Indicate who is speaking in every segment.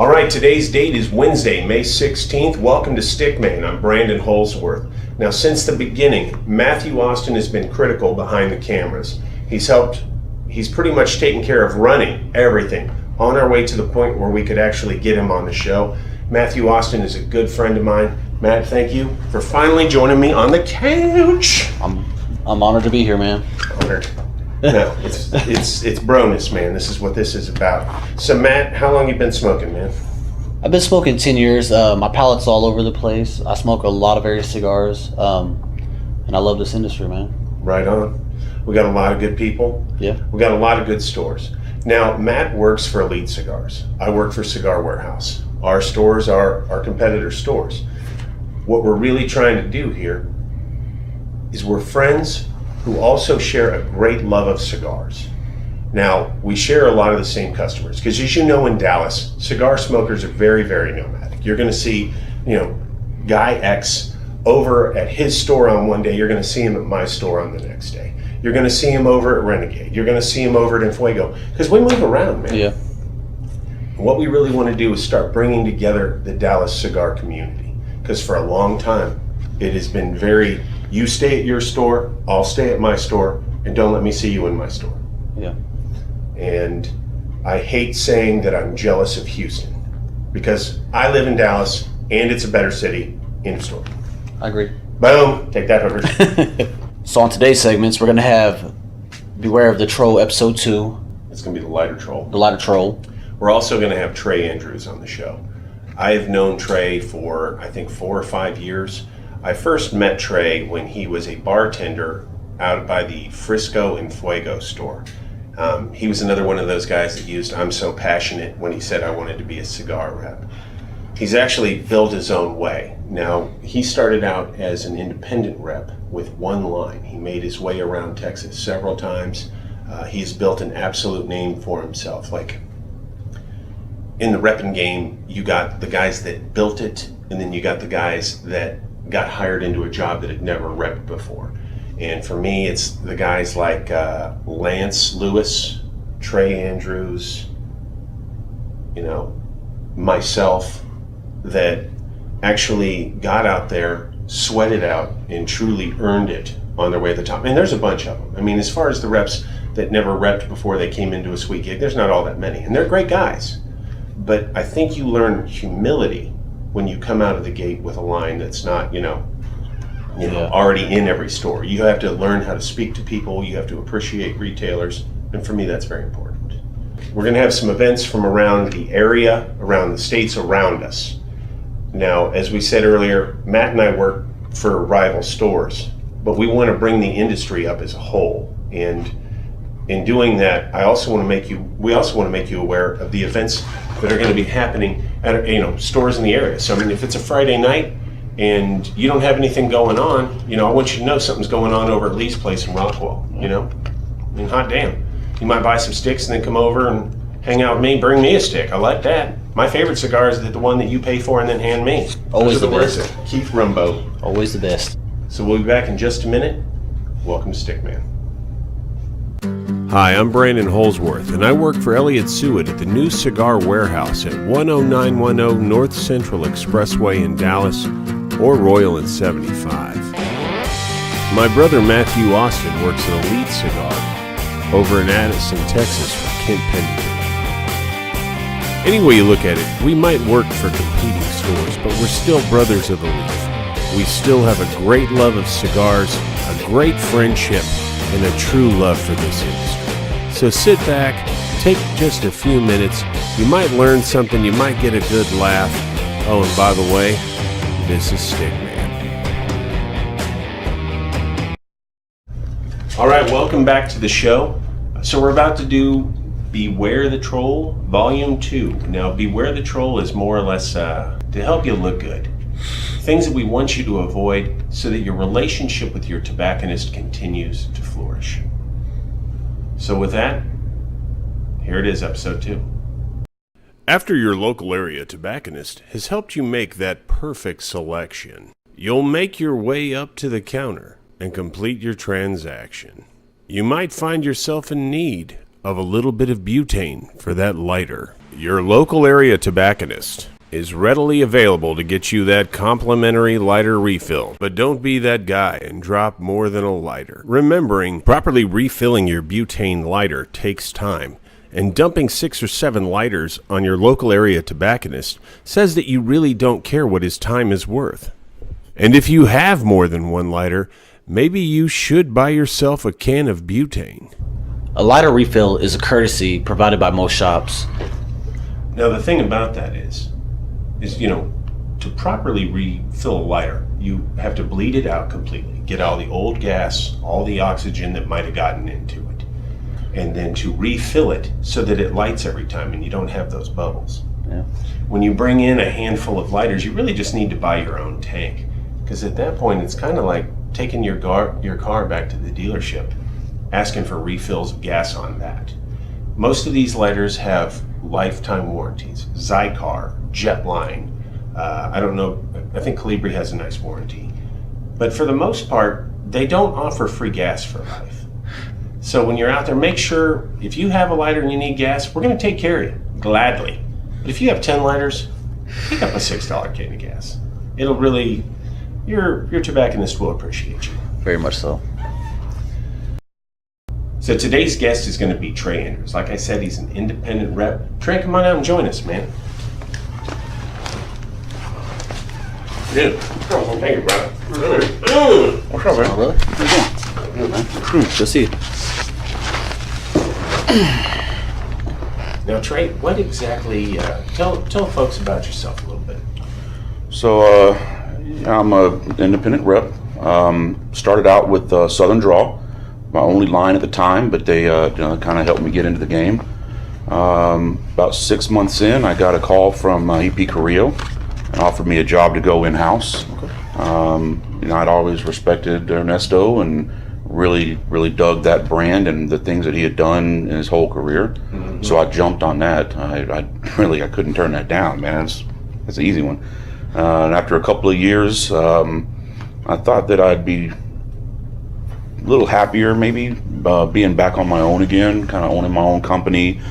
Speaker 1: All right, today's date is Wednesday, May 16th. Welcome to Stickman. I'm Brandon Holsworth. Now, since the beginning, Matthew Austin has been critical behind the cameras. He's pretty much taken care of running everything on our way to the point where we could actually get him on the show. Matthew Austin is a good friend of mine. Matt, thank you for finally joining me on the couch.
Speaker 2: I'm honored to be here, man.
Speaker 1: Honored. No, it's broness, man. This is what this is about. So, Matt, how long you been smoking, man?
Speaker 2: I've been smoking 10 years. My palate's all over the place. I smoke a lot of various cigars, and I love this industry, man.
Speaker 1: Right on. We got a lot of good people.
Speaker 2: Yeah.
Speaker 1: We got a lot of good stores. Now, Matt works for Elite Cigars. I work for Cigar Warehouse. Our stores are our competitor stores. What we're really trying to do here is we're friends who also share a great love of cigars. Now, we share a lot of the same customers, because as you know, in Dallas, cigar smokers are very, very nomadic. You're gonna see, Guy X over at his store on one day, you're gonna see him at my store on the next day. You're gonna see him over at Renegade. You're gonna see him over at Enfuego, because we move around, man.
Speaker 2: Yeah.
Speaker 1: And what we really wanna do is start bringing together the Dallas cigar community, because for a long time, it has been very, you stay at your store, I'll stay at my store, and don't let me see you in my store.
Speaker 2: Yeah.
Speaker 1: And I hate saying that I'm jealous of Houston, because I live in Dallas and it's a better city. End of story.
Speaker 2: I agree.
Speaker 1: Boom. Take that, hookers.
Speaker 2: So on today's segments, we're going to have Beware of the Troll episode 2.
Speaker 1: It's going to be the lighter troll.
Speaker 2: The lighter troll.
Speaker 1: We're also going to have Trey Andrews on the show. I have known Trey for, I think, 4 or 5 years. I first met Trey when he was a bartender out by the Frisco and Fuego store. He was another one of those guys that used "I'm so passionate" when he said I wanted to be a cigar rep. He's actually built his own way. Now, he started out as an independent rep with one line. He made his way around Texas several times. He's built an absolute name for himself. Like, in the repping game, you got the guys that built it, and then you got the guys that got hired into a job that had never repped before. And for me, it's the guys like Lance Lewis, Trey Andrews, myself, that actually got out there, sweated out, and truly earned it on their way to the top. And there's a bunch of them. I mean, as far as the reps that never repped before they came into a sweet gig, there's not all that many. And they're great guys. But I think you learn humility when you come out of the gate with a line that's not, already in every store. You have to learn how to speak to people. You have to appreciate retailers. And for me, that's very important. We're going to have some events from around the area, around the states around us. Now, as we said earlier, Matt and I work for rival stores, but we want to bring the industry up as a whole. And in doing that, we also want to make you aware of the events that are going to be happening at stores in the area. So I mean, if it's a Friday night and you don't have anything going on, I want you to know something's going on over at Lee's place in Rockwell. I mean, hot damn. You might buy some sticks and then come over and hang out with me, bring me a stick. I like that. My favorite cigar is the one that you pay for and then hand me.
Speaker 2: Always the best.
Speaker 1: Keith Rumbo.
Speaker 2: Always the best.
Speaker 1: So we'll be back in just a minute. Welcome to Stickman. Hi, I'm Brandon Holsworth, and I work for Elliott Seward at the new Cigar Warehouse at 10910 North Central Expressway in Dallas, or Royal and 75. My brother Matthew Austin works at Elite Cigar over in Addison, Texas for Kent Pennington. Any way you look at it, we might work for competing stores, but we're still brothers of the leaf. We still have a great love of cigars, a great friendship, and a true love for this industry. So sit back, take just a few minutes. You might learn something, you might get a good laugh. Oh, and by the way, this is Stickman. All right, welcome back to the show. So we're about to do Beware the Troll, Volume 2. Now, Beware the Troll is more or less to help you look good. Things that we want you to avoid so that your relationship with your tobacconist continues to flourish. So with that, here it is, episode 2. After your local area tobacconist has helped you make that perfect selection, you'll make your way up to the counter and complete your transaction. You might find yourself in need of a little bit of butane for that lighter.
Speaker 3: Your local area tobacconist is readily available to get you that complimentary lighter refill. But don't be that guy and drop more than a lighter. Remembering, properly refilling your butane lighter takes time, and dumping 6 or 7 lighters on your local area tobacconist says that you really don't care what his time is worth. And if you have more than 1 lighter, maybe you should buy yourself a can of butane.
Speaker 2: A lighter refill is a courtesy provided by most shops.
Speaker 1: Now, the thing about that is, to properly refill a lighter, you have to bleed it out completely, get all the old gas, all the oxygen that might have gotten into it, and then to refill it so that it lights every time and you don't have those bubbles.
Speaker 2: Yeah.
Speaker 1: When you bring in a handful of lighters, you really just need to buy your own tank, because at that point it's kind of like taking your car back to the dealership, asking for refills of gas on that. Most of these lighters have lifetime warranties. Zycar, Jetline, I don't know, I think Calibri has a nice warranty. But for the most part, they don't offer free gas for life. So when you're out there, make sure if you have a lighter and you need gas, we're going to take care of you, gladly. But if you have 10 lighters, pick up a $6 can of gas. It'll really, your tobacconist will appreciate you.
Speaker 2: Very much so.
Speaker 1: So today's guest is going to be Trey Andrews. Like I said, he's an independent rep. Trey, come on out and join us, man. Dude, thank you, brother.
Speaker 2: What's up, brother? How you doing? Good, man. Good to see you.
Speaker 1: Now, Trey, what exactly, tell folks about yourself a little bit.
Speaker 4: So, I'm an independent rep. Started out with Southern Draw, my only line at the time, but they kind of helped me get into the game. About 6 months in, I got a call from EP Carrillo and offered me a job to go in-house. Okay. I'd always respected Ernesto and really dug that brand and the things that he had done in his whole career. Mm-hmm. So I jumped on that. I couldn't turn that down, man. It's an easy one. And after a couple of years, I thought that I'd be a little happier maybe being back on my own again, kind of owning my own company,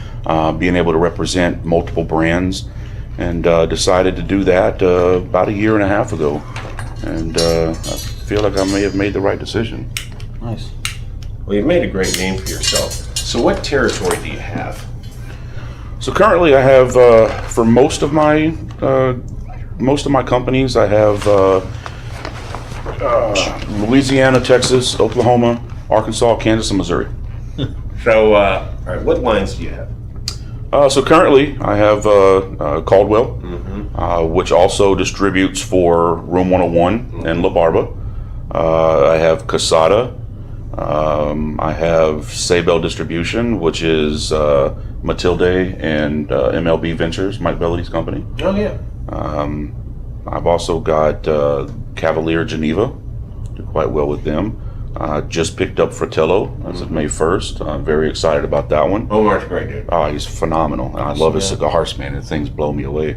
Speaker 4: being able to represent multiple brands, and decided to do that about a year and a half ago. And I feel like I may have made the right decision.
Speaker 2: Nice.
Speaker 1: Well, you've made a great name for yourself. So what territory do you have?
Speaker 4: So currently I have, for most of my companies, I have Louisiana, Texas, Oklahoma, Arkansas, Kansas, and Missouri.
Speaker 1: So, all right, what lines do you have?
Speaker 4: So currently I have Caldwell,
Speaker 1: Mm-hmm.
Speaker 4: which also distributes for Room 101 and La Barba. I have Casada. I have Saybell Distribution, which is Matilde and MLB Ventures, Mike Bellody's company.
Speaker 1: Oh, yeah.
Speaker 4: I've also got Cavalier Geneva, do quite well with them. Just picked up Fratello as of May 1st. I'm very excited about that one.
Speaker 1: Omar's great, dude.
Speaker 4: Oh, he's phenomenal. I love his cigars, man. The things blow me away.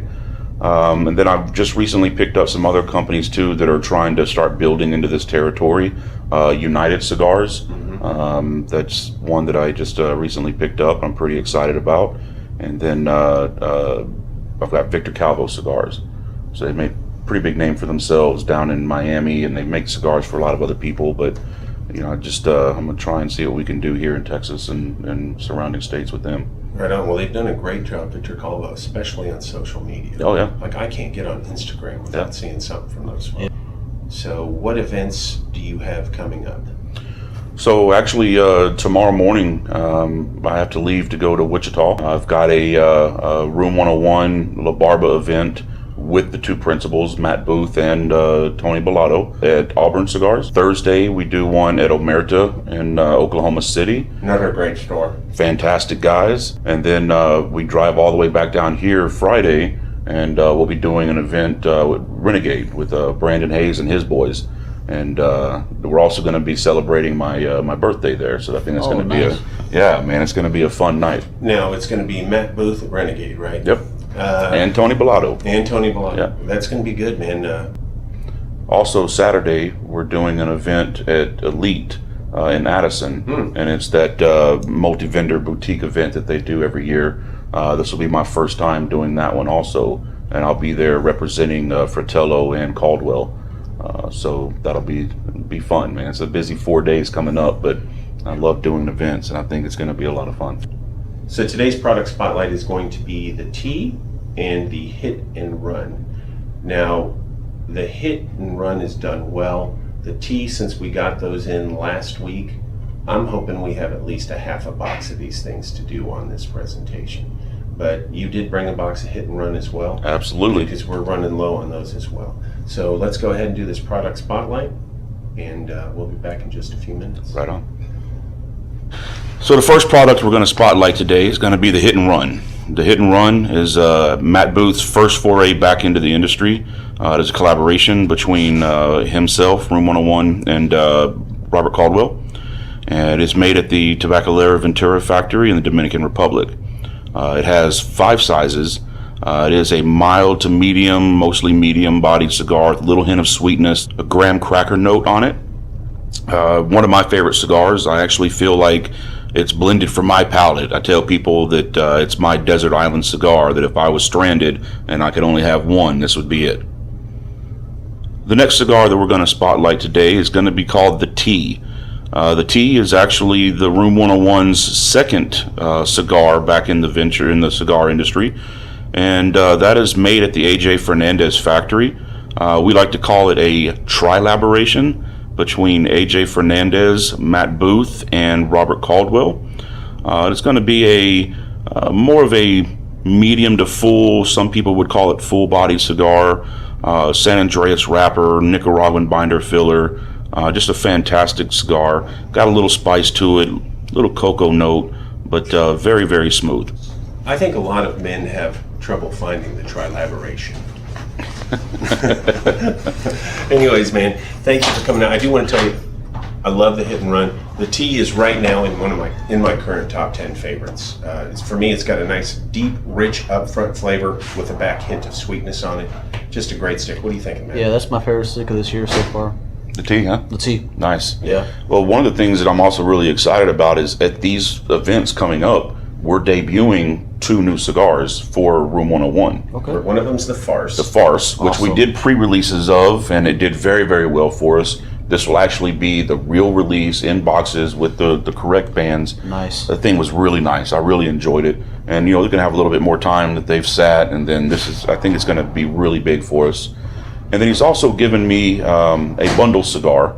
Speaker 4: And then I've just recently picked up some other companies too that are trying to start building into this territory. United Cigars.
Speaker 1: Mm-hmm.
Speaker 4: That's one that I just recently picked up. I'm pretty excited about. And then I've got Victor Calvo Cigars. So they made a pretty big name for themselves down in Miami, and they make cigars for a lot of other people. But I'm gonna try and see what we can do here in Texas and surrounding states with them.
Speaker 1: Right on. Well, they've done a great job, Victor Caldwell, especially on social media.
Speaker 4: Oh yeah.
Speaker 1: Like, I can't get on Instagram without seeing something from those folks. Yeah. So what events do you have coming up?
Speaker 4: So actually, tomorrow morning, I have to leave to go to Wichita. I've got a Room 101 La Barba event with the two principals, Matt Booth and Tony Bellato, at Auburn Cigars. Thursday, we do one at Omerta in Oklahoma City.
Speaker 1: Another great store.
Speaker 4: Fantastic guys. And then we drive all the way back down here Friday, and we'll be doing an event with Renegade with Brandon Hayes and his boys. And we're also going to be celebrating my birthday there, so I think it's going to be it's going to be a fun night.
Speaker 1: Now, it's going to be Matt Booth at Renegade, right?
Speaker 4: Yep. And Tony Bellato.
Speaker 1: And Tony Bellato.
Speaker 4: Yeah.
Speaker 1: That's going to be good, man.
Speaker 4: Also, Saturday, we're doing an event at Elite in Addison, and it's that multi-vendor boutique event that they do every year. This will be my first time doing that one also, and I'll be there representing Fratello and Caldwell. So that'll be fun, man. It's a busy 4 days coming up, but I love doing events, and I think it's going to be a lot of fun.
Speaker 1: So today's product spotlight is going to be the tea and the hit and run. Now, the hit and run is done well. The tea, since we got those in last week, I'm hoping we have at least a half a box of these things to do on this presentation. But you did bring a box of hit and run as well?
Speaker 4: Absolutely.
Speaker 1: Because we're running low on those as well. So let's go ahead and do this product spotlight, and we'll be back in just a few minutes.
Speaker 4: Right on. So the first product we're going to spotlight today is going to be the hit and run. The hit and run is Matt Booth's first foray back into the industry. It is a collaboration between himself, Room 101, and Robert Caldwell. And it's made at the Tabacalera Ventura factory in the Dominican Republic. It has 5 sizes. It is a mild to medium, mostly medium-bodied cigar with a little hint of sweetness, a graham cracker note on it. One of my favorite cigars. I actually feel like it's blended for my palate. I tell people that it's my desert island cigar, that if I was stranded and I could only have one, this would be it. The next cigar that we're going to spotlight today is going to be called the Tea. The Tea is actually the Room 101's second cigar back in the cigar industry, and that is made at the A.J. Fernandez factory. We like to call it a trilaboration between A.J. Fernandez, Matt Booth, and Robert Caldwell. It's going to be a more of a medium to full, some people would call it full-bodied cigar, San Andreas wrapper, Nicaraguan binder filler. Just a fantastic cigar. Got a little spice to it, little cocoa note, but very, very smooth.
Speaker 1: I think a lot of men have trouble finding the trilaboration. Anyways, man, thank you for coming out. I do want to tell you, I love the hit and run. The tea is right now in my current top 10 favorites. For me, it's got a nice, deep, rich, upfront flavor with a back hint of sweetness on it. Just a great stick. What are you thinking, man?
Speaker 2: Yeah, that's my favorite stick of this year so far.
Speaker 4: The tea, huh?
Speaker 2: The tea.
Speaker 4: Nice.
Speaker 2: Yeah.
Speaker 4: Well, one of the things that I'm also really excited about is at these events coming up, we're debuting 2 new cigars for Room 101.
Speaker 2: Okay.
Speaker 1: One of them's the Farce.
Speaker 4: The Farce, which we
Speaker 2: Awesome.
Speaker 4: did pre-releases of, and it did very, very well for us. This will actually be the real release in boxes with the correct bands.
Speaker 2: Nice.
Speaker 4: The thing was really nice. I really enjoyed it. And, they're going to have a little bit more time that they've sat, and then I think it's going to be really big for us. And then he's also given me a bundle cigar.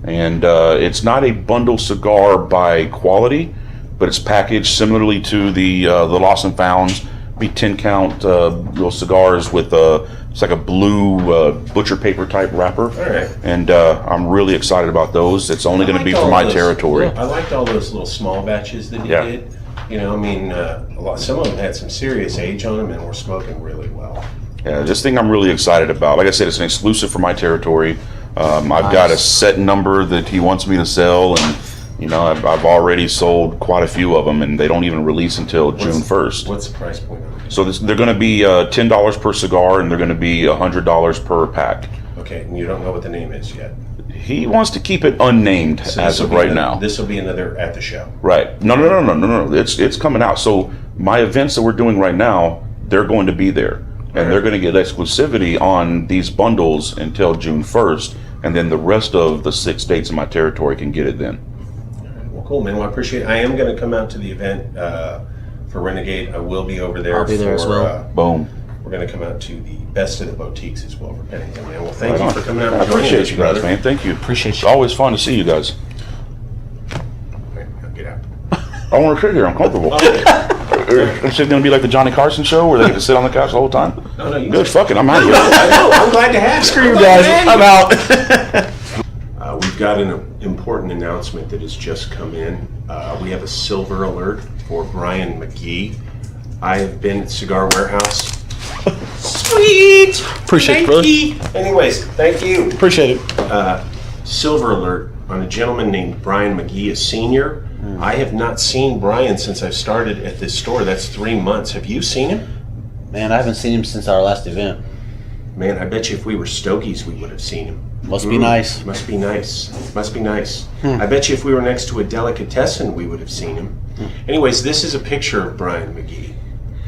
Speaker 4: And it's not a bundle cigar by quality, but it's packaged similarly to the Lost and Founds. Be 10 count little cigars with it's like a blue butcher paper type wrapper.
Speaker 1: All right.
Speaker 4: And I'm really excited about those. It's only going to be for my territory.
Speaker 1: I liked all those little small batches that he did. Some of them had some serious age on them and were smoking really well.
Speaker 4: Yeah, this thing I'm really excited about. Like I said, it's an exclusive for my territory. I've got a set number that he wants me to sell, and I've already sold quite a few of them, and they don't even release until June 1st.
Speaker 1: What's the price point on it?
Speaker 4: So they're going to be $10 per cigar, and they're going to be $100 per pack.
Speaker 1: Okay, and you don't know what the name is yet.
Speaker 4: He wants to keep it unnamed as of right now.
Speaker 1: This will be another at the show.
Speaker 4: Right. No. It's coming out. So my events that we're doing right now, they're going to be there. And they're going to get exclusivity on these bundles until June 1st. And then the rest of the 6 states in my territory can get it then.
Speaker 1: All right. Well, cool, man. Well, I appreciate it. I am going to come out to the event for Renegade. I will be over there.
Speaker 2: I'll be there as well.
Speaker 4: Boom.
Speaker 1: We're going to come out to the best of the boutiques as well for Pennington, man. Well, thank
Speaker 4: Right
Speaker 1: you
Speaker 4: on.
Speaker 1: for coming out
Speaker 4: I
Speaker 1: and joining
Speaker 4: appreciate
Speaker 1: us,
Speaker 4: you guys,
Speaker 1: brother.
Speaker 4: man. Thank you.
Speaker 2: Appreciate
Speaker 4: It's
Speaker 2: you.
Speaker 4: always fun to see you guys.
Speaker 1: All right, now get out.
Speaker 4: I want to sit here. I'm comfortable. Is it going to be like the Johnny Carson show where they get to sit on the couch the whole time?
Speaker 1: No, you
Speaker 4: Good. Fuck it. I'm out of here.
Speaker 1: I know. I'm glad to have you.
Speaker 2: Screw you guys. I'm out.
Speaker 1: We've got an important announcement that has just come in. We have a silver alert for Brian McGee. I have been at Cigar Warehouse. Sweet!
Speaker 2: Appreciate it, brother.
Speaker 1: Anyways, thank you.
Speaker 2: Appreciate it.
Speaker 1: Silver alert on a gentleman named Brian McGee, a senior. I have not seen Brian since I've started at this store. That's 3 months. Have you seen him?
Speaker 2: Man, I haven't seen him since our last event.
Speaker 1: Man, I bet you if we were Stogies, we would have seen him.
Speaker 2: Must be nice.
Speaker 1: Must be nice. Must be nice. I bet you if we were next to a delicatessen, we would have seen him. Anyways, this is a picture of Brian McGee.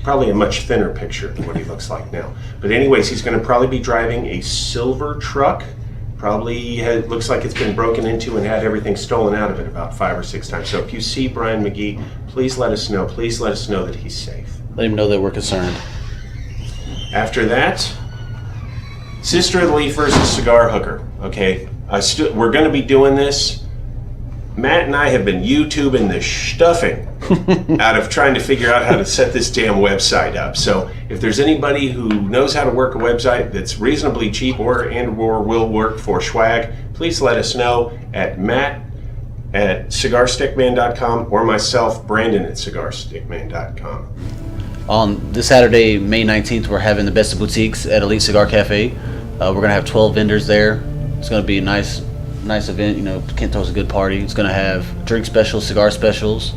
Speaker 1: probably a much thinner picture than what he looks like now. But anyways, he's going to probably be driving a silver truck. Probably looks like it's been broken into and had everything stolen out of it about 5 or 6 times. So if you see Brian McGee, please let us know. Please let us know that he's safe.
Speaker 2: Let him know that we're concerned.
Speaker 1: After that, Sister of the Leaf versus Cigar Hooker. Okay, we're going to be doing this. Matt and I have been YouTubing the stuffing out of trying to figure out how to set this damn website up. So if there's anybody who knows how to work a website that's reasonably cheap or will work for swag, please let us know at Matt@cigarstickman.com or myself, Brandon, at cigarstickman.com.
Speaker 2: On this Saturday, May 19th, we're having the Best of Boutiques at Elite Cigar Cafe. We're going to have 12 vendors there. It's going to be a nice event. You know, Kent throws a good party. It's going to have drink specials, cigar specials.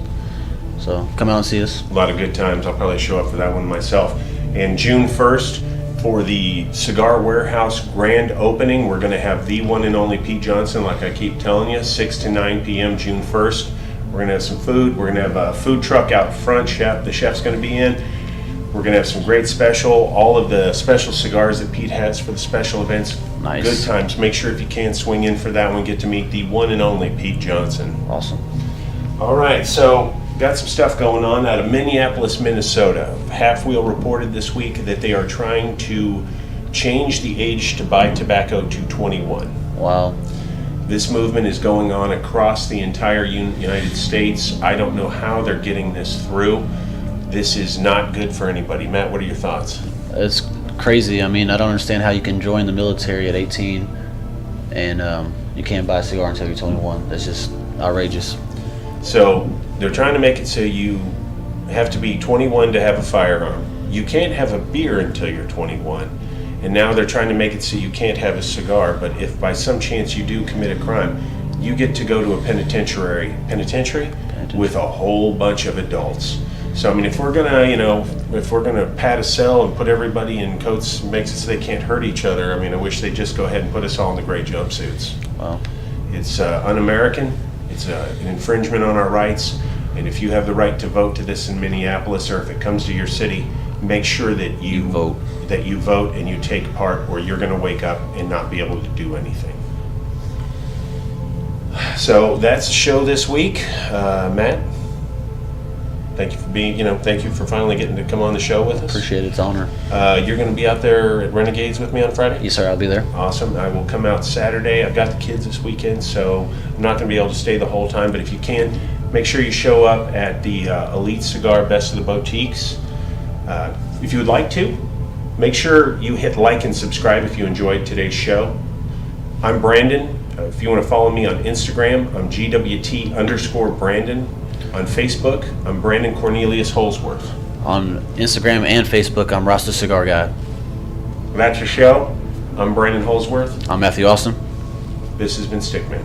Speaker 2: So come out and see us.
Speaker 1: A lot of good times. I'll probably show up for that one myself. And June 1st, for the Cigar Warehouse grand opening, we're going to have the one and only Pete Johnson, like I keep telling you, 6 to 9 p.m. June 1st. We're going to have some food. We're going to have a food truck out front. The chef's going to be in. We're going to have some great all of the special cigars that Pete has for the special events.
Speaker 2: Nice.
Speaker 1: Good times. Make sure if you can swing in for that one, get to meet the one and only Pete Johnson.
Speaker 2: Awesome.
Speaker 1: All right, so got some stuff going on out of Minneapolis, Minnesota. Half Wheel reported this week that they are trying to change the age to buy tobacco to 21.
Speaker 2: Wow.
Speaker 1: This movement is going on across the entire United States. I don't know how they're getting this through. This is not good for anybody. Matt, what are your thoughts?
Speaker 2: It's crazy. I mean, I don't understand how you can join the military at 18 and you can't buy a cigar until you're 21. That's just outrageous.
Speaker 1: So they're trying to make it so you have to be 21 to have a firearm. You can't have a beer until you're 21. And now they're trying to make it so you can't have a cigar, but if by some chance you do commit a crime, you get to go to a penitentiary with a whole bunch of adults. So I mean, if we're gonna pad a cell and put everybody in coats, makes it so they can't hurt each other. I mean, I wish they'd just go ahead and put us all in the gray jumpsuits.
Speaker 2: Wow.
Speaker 1: It's un-American. It's an infringement on our rights. And if you have the right to vote to this in Minneapolis, or if it comes to your city, make sure that you
Speaker 2: vote.
Speaker 1: That you vote and you take part, or you're going to wake up and not be able to do anything. So that's the show this week. Matt, thank you for thank you for finally getting to come on the show with us.
Speaker 2: Appreciate it. It's an honor.
Speaker 1: You're going to be out there at Renegades with me on Friday?
Speaker 2: Yes, sir. I'll be there.
Speaker 1: Awesome. I will come out Saturday. I've got the kids this weekend, so I'm not going to be able to stay the whole time, but if you can, make sure you show up at the Elite Cigar Best of the Boutiques. If you would like to, make sure you hit like and subscribe if you enjoyed today's show. I'm Brandon. If you want to follow me on Instagram, I'm GWT_Brandon. On Facebook, I'm Brandon Cornelius Holsworth.
Speaker 2: On Instagram and Facebook, I'm Rasta Cigar Guy.
Speaker 1: That's your show. I'm Brandon Holsworth.
Speaker 2: I'm Matthew Austin.
Speaker 1: This has been Stickman.